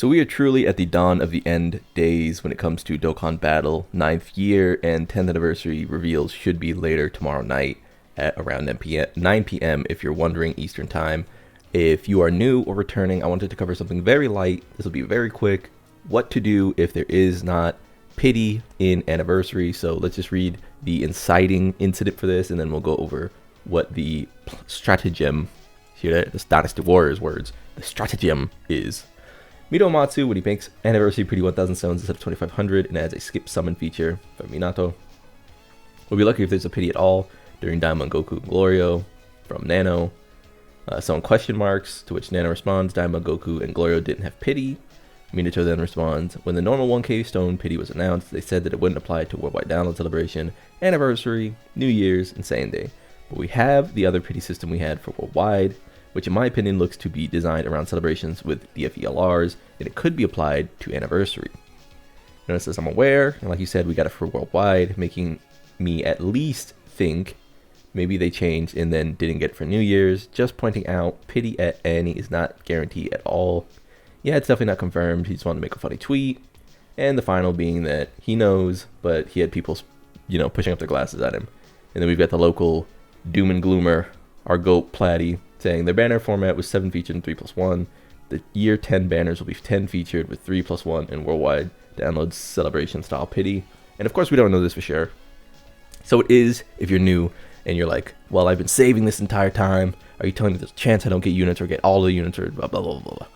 So we are truly at the dawn of the end days when it comes to Dokkan Battle. 9th year and 10th anniversary reveals should be later tomorrow night at around 9 p.m. if you're wondering Eastern time. If you are new or returning, I wanted to cover something very light. This will be very quick. What to do if there is not pity in anniversary. So let's just read the inciting incident for this, and then we'll go over what the stratagem, hear that? This Dynasty Warriors words, the stratagem is. Mito Matsu, when he makes anniversary pity 1000 stones instead of 2500 and adds a skip summon feature from Minato. We'll be lucky if there's a pity at all during Diamond Goku and Glorio from Nano. Someone question marks, to which Nano responds, Diamond Goku and Glorio didn't have pity. Minato then responds, when the normal 1k stone pity was announced, they said that it wouldn't apply to Worldwide Download Celebration, Anniversary, New Year's, and Saiyan Day. But we have the other pity system we had for Worldwide, which in my opinion looks to be designed around celebrations with DFELRs, and it could be applied to Anniversary. Notice as I'm aware, and like you said, we got it for Worldwide, making me at least think maybe they changed and then didn't get it for New Year's. Just pointing out, pity at Annie is not guaranteed at all. Yeah, it's definitely not confirmed. He just wanted to make a funny tweet. And the final being that he knows, but he had people, pushing up their glasses at him. And then we've got the local doom and gloomer, our goat Platty, saying their banner format was 7 featured and 3+1. The year 10 banners will be 10 featured with 3+1 and worldwide download celebration style pity. And of course we don't know this for sure. So it is, if you're new and you're like, well, I've been saving this entire time. Are you telling me there's a chance I don't get units or get all the units or blah, blah, blah, blah, blah.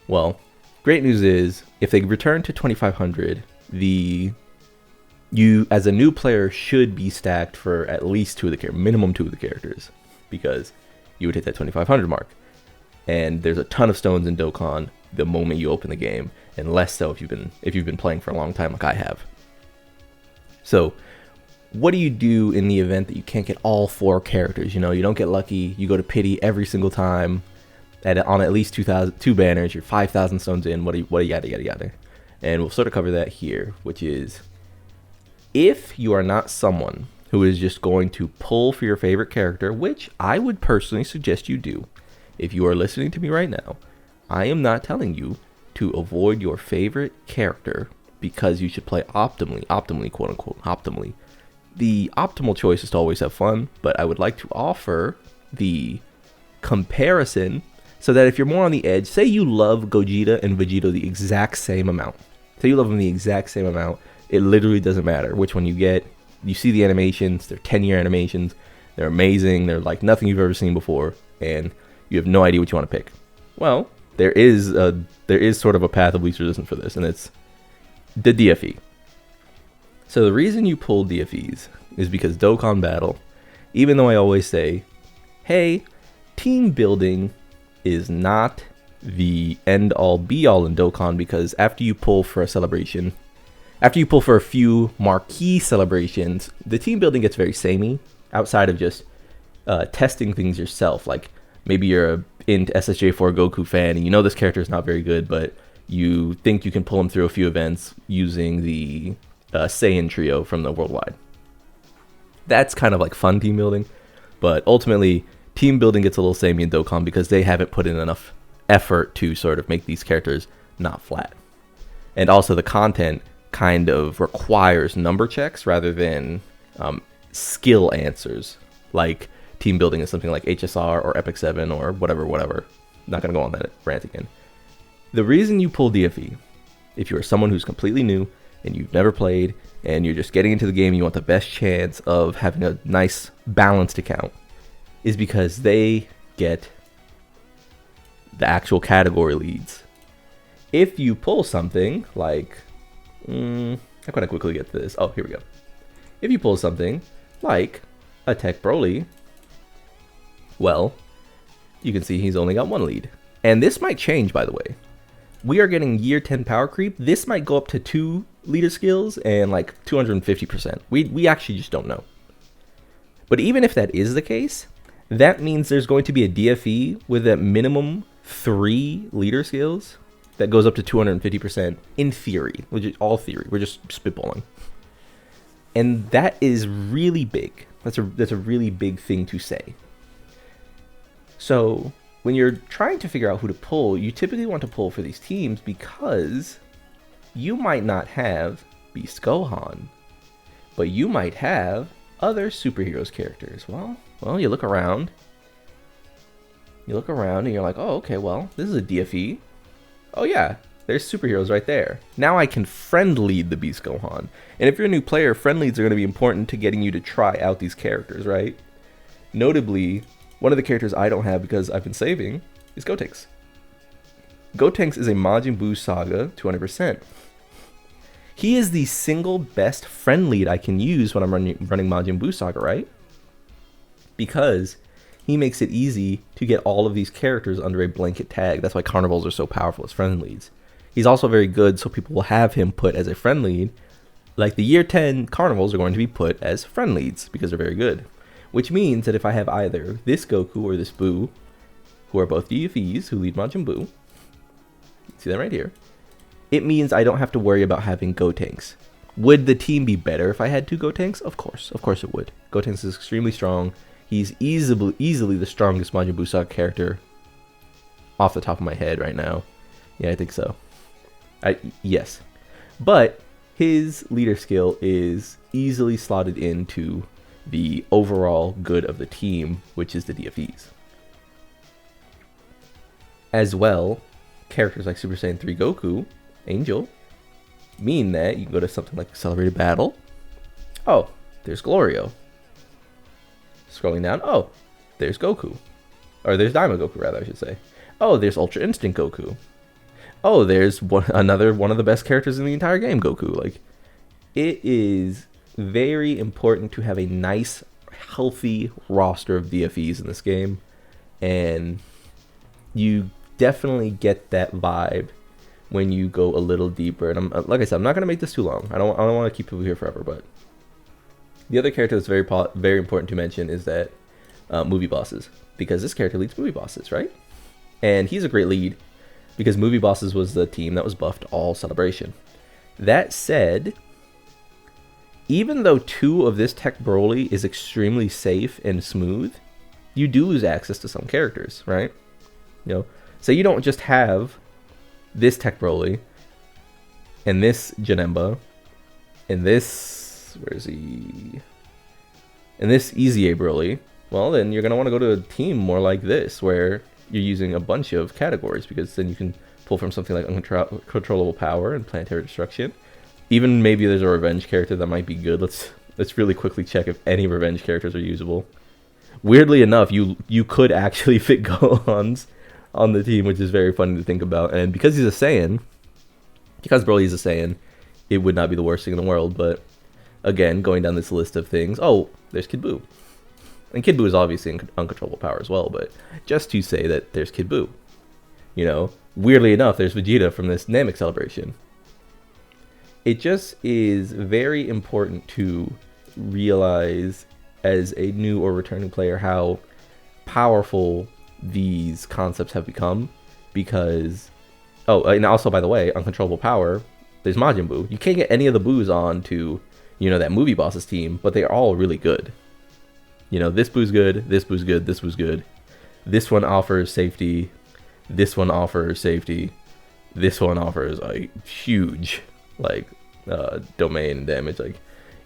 Well, great news is if they return to 2500, you as a new player should be stacked for at least minimum 2 of the characters, because you would hit that 2500 mark. And there's a ton of stones in Dokkan the moment you open the game, and less so if you've been playing for a long time like I have. So what do you do in the event that you can't get all 4 characters? You don't get lucky, you go to pity every single time on at least 2 banners, you're 5,000 stones in, what yada yada yada. And we'll sort of cover that here, which is, if you are not someone who is just going to pull for your favorite character, which I would personally suggest you do. If you are listening to me right now, I am not telling you to avoid your favorite character because you should play optimally, quote unquote, optimally. The optimal choice is to always have fun, but I would like to offer the comparison so that if you're more on the edge, say you love Gogeta and Vegeta the exact same amount. Say you love them the exact same amount. It literally doesn't matter which one you get. You see the animations, they're 10-year animations, they're amazing, they're like nothing you've ever seen before, and you have no idea what you want to pick. Well, there is sort of a path of least resistance for this, and it's the DFE. So the reason you pull DFEs is because Dokkan Battle, even though I always say, hey, team building is not the end-all be-all in Dokkan, because after you pull for a celebration, after you pull for a few marquee celebrations, the team building gets very samey outside of just testing things yourself. Like maybe you're into SSJ4 Goku fan and you know this character is not very good, but you think you can pull him through a few events using the Saiyan trio from the Worldwide. That's kind of like fun team building, but ultimately team building gets a little samey in Dokkan because they haven't put in enough effort to sort of make these characters not flat. And also the content kind of requires number checks rather than skill answers, like team building is something like HSR or Epic 7 or whatever. Not going to go on that rant again. The reason you pull DFE, if you are someone who's completely new and you've never played and you're just getting into the game and you want the best chance of having a nice balanced account, is because they get the actual category leads. If you pull something like, I'm going to quickly get to this. Oh, here we go. If you pull something like a Tech Broly, well, you can see he's only got 1 lead. And this might change, by the way. We are getting year 10 power creep. This might go up to 2 leader skills and like 250%. We actually just don't know. But even if that is the case, that means there's going to be a DFE with a minimum 3 leader skills that goes up to 250% in theory, which is all theory. We're just spitballing. And that is really big. That's a really big thing to say. So when you're trying to figure out who to pull, you typically want to pull for these teams because you might not have Beast Gohan, but you might have other superheroes characters. Well, you look around. And you're like, oh, okay, well, this is a DFE. Oh yeah, there's superheroes right there. Now I can friend lead the Beast Gohan. And if you're a new player, friend leads are going to be important to getting you to try out these characters, right? Notably, one of the characters I don't have because I've been saving is Gotenks. Gotenks is a Majin Buu Saga 200%. He is the single best friend lead I can use when I'm running Majin Buu Saga, right? Because he makes it easy to get all of these characters under a blanket tag. That's why carnivals are so powerful as friend leads. He's also very good, so people will have him put as a friend lead. Like the year 10 carnivals are going to be put as friend leads because they're very good. Which means that if I have either this Goku or this Buu, who are both DFEs who lead Majin Buu, see that right here, it means I don't have to worry about having Gotenks. Would the team be better if I had two Gotenks? Of course it would. Gotenks is extremely strong. He's easily the strongest Majin Buu Saga character off the top of my head right now. Yeah, I think so. Yes. But his leader skill is easily slotted into the overall good of the team, which is the DFEs. As well, characters like Super Saiyan 3 Goku, Angel, mean that you can go to something like Accelerated Battle. Oh, there's Glorio. Scrolling down, oh, there's Goku. Or there's Daima Goku, rather, I should say. Oh, there's Ultra Instinct Goku. Oh, there's another one of the best characters in the entire game, Goku. Like, it is very important to have a nice, healthy roster of DFEs in this game. And you definitely get that vibe when you go a little deeper. And like I said, I'm not going to make this too long. I don't want to keep people here forever, but the other character that's very important to mention is that movie bosses, because this character leads movie bosses, right? And he's a great lead because movie bosses was the team that was buffed all Celebration. That said, even though 2 of this tech Broly is extremely safe and smooth, you do lose access to some characters, right? You know, so you don't just have this tech Broly and this Janemba and this, where is he? And this Easy A Broly. Well, then you're going to want to go to a team more like this, where you're using a bunch of categories, because then you can pull from something like Uncontrollable Power and Planetary Destruction. Even maybe there's a revenge character that might be good. Let's really quickly check if any revenge characters are usable. Weirdly enough, you could actually fit Gohans on the team, which is very funny to think about. And because he's a Saiyan, because Broly's a Saiyan, it would not be the worst thing in the world, but again, going down this list of things, oh, there's Kid Buu. And Kid Buu is obviously in Uncontrollable Power as well, but just to say that there's Kid Buu. You know, weirdly enough, there's Vegeta from this Namek Celebration. It just is very important to realize as a new or returning player how powerful these concepts have become, because, oh, and also, by the way, Uncontrollable Power, there's Majin Buu. You can't get any of the Buus on to, you know, that movie boss's team, but they are all really good. You know, this Buu's good, this Buu's good, this Buu's good. This one offers safety. This one offers safety. This one offers like huge, like, domain and damage. Like,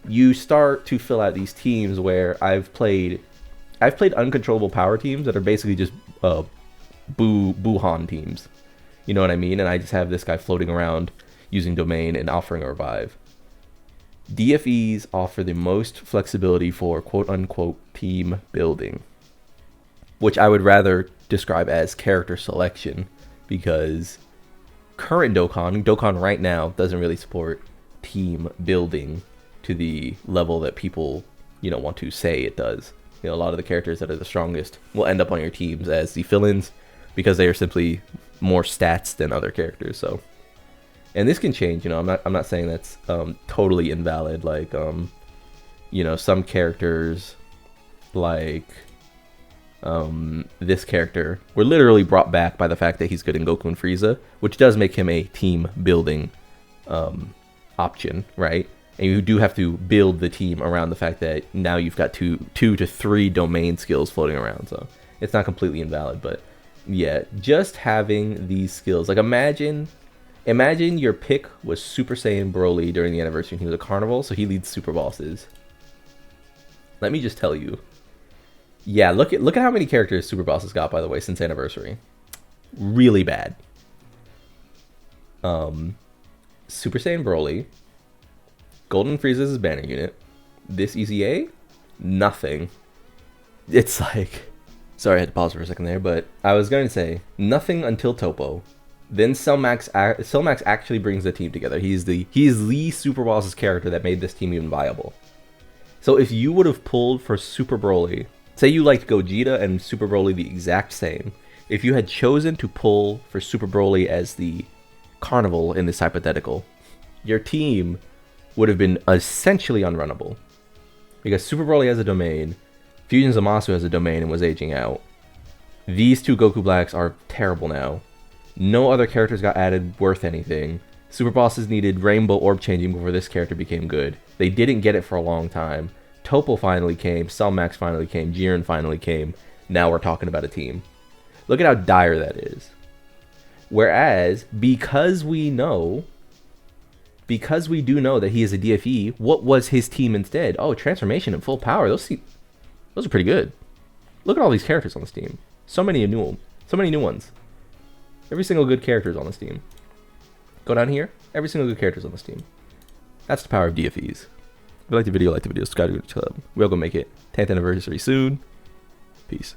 you start to fill out these teams where I've played Uncontrollable Power teams that are basically just Buuhan teams. You know what I mean? And I just have this guy floating around using domain and offering a revive. DFEs offer the most flexibility for quote-unquote team building, which I would rather describe as character selection, because current Dokkan right now doesn't really support team building to the level that people, you know, want to say it does. You know, a lot of the characters that are the strongest will end up on your teams as the fill-ins because they are simply more stats than other characters. So, and this can change, you know, I'm not saying that's totally invalid. Like, you know, some characters like this character were literally brought back by the fact that he's good in Goku and Frieza, which does make him a team building option, right? And you do have to build the team around the fact that now you've got two to three domain skills floating around. So it's not completely invalid, but Yeah, just having these skills. Like imagine your pick was Super Saiyan Broly during the anniversary and he was a carnival, so he leads super bosses. Let me just tell you. Yeah, look at how many characters super bosses got, by the way, since anniversary. Really bad. Super Saiyan Broly, Golden Frieza's banner unit, this EZA, nothing. It's like, sorry I had to pause for a second there, but I was going to say nothing until Topo. Then Cellmax actually brings the team together. He is the Super Boss's character that made this team even viable. So if you would have pulled for Super Broly, say you liked Gogeta and Super Broly the exact same, if you had chosen to pull for Super Broly as the Carnival in this hypothetical, your team would have been essentially unrunnable. Because Super Broly has a domain, Fusion Zamasu has a domain and was aging out. These two Goku Blacks are terrible now. No other characters got added worth anything. Super Bosses needed Rainbow Orb changing before this character became good. They didn't get it for a long time. Topo finally came, Cellmax finally came, Jiren finally came. Now we're talking about a team. Look at how dire that is. Whereas, because we do know that he is a DFE, what was his team instead? Oh, Transformation and Full Power. Those are pretty good. Look at all these characters on this team. So many new ones. Every single good character is on this team. Go down here. Every single good character is on this team. That's the power of DFEs. If you like the video, subscribe to the club. We're going to make it 10th anniversary soon. Peace.